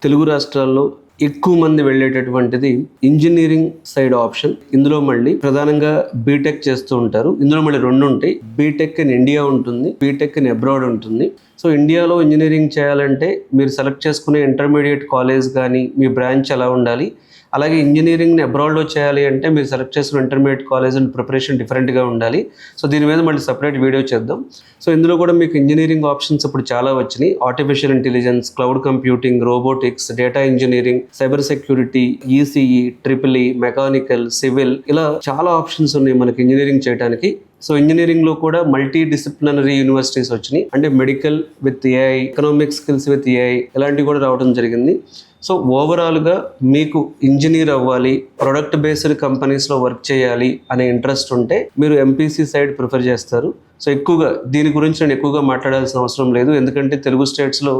తెలుగు రాష్ట్రాల్లో ఎక్కువ మంది వెళ్ళేటటువంటిది ఇంజనీరింగ్ సైడ్ ఆప్షన్. ఇందులో మళ్ళీ ప్రధానంగా బీటెక్ చేస్తూ ఉంటారు. ఇందులో మళ్ళీ రెండు ఉంటాయి. బీటెక్ ఇన్ ఇండియా ఉంటుంది, బీటెక్ ఇన్ అబ్రాడ్ ఉంటుంది. సో ఇండియాలో ఇంజనీరింగ్ చేయాలంటే మీరు సెలెక్ట్ చేసుకునే ఇంటర్మీడియట్ కాలేజ్ కానీ మీ బ్రాంచ్ ఎలా ఉండాలి, అలాగే ఇంజనీరింగ్ని అబ్రాడ్లో చేయాలి అంటే మీరు సెలెక్ట్ చేసుకున్న ఇంటర్మీడియట్ కాలేజ్ అండ్ ప్రిపరేషన్ డిఫరెంట్గా ఉండాలి. సో దీని మీద మళ్ళీ సపరేట్ వీడియో చేద్దాం. సో ఇందులో కూడా మీకు ఇంజనీరింగ్ ఆప్షన్స్ ఇప్పుడు చాలా వచ్చినాయి. Artificial intelligence, cloud computing, robotics, data engineering, cyber security, ECE, triple E, mechanical, civil, ఇలా చాలా ఆప్షన్స్ ఉన్నాయి మనకి ఇంజనీరింగ్ చేయడానికి. సో ఇంజనీరింగ్లో కూడా మల్టీ డిసిప్లినరీ యూనివర్సిటీస్ వచ్చినాయి. అంటే medical with AI, economic skills with AI, ఇలాంటివి కూడా రావడం జరిగింది. సో ఓవరాల్గా మీకు ఇంజనీర్ అవ్వాలి, ప్రొడక్ట్ బేస్డ్ కంపెనీస్లో వర్క్ చేయాలి అనే ఇంట్రెస్ట్ ఉంటే మీరు ఎంపీసీ సైడ్ ప్రిఫర్ చేస్తారు. సో ఎక్కువగా దీని గురించి నేను ఎక్కువగా మాట్లాడాల్సిన అవసరం లేదు, ఎందుకంటే తెలుగు స్టేట్స్లో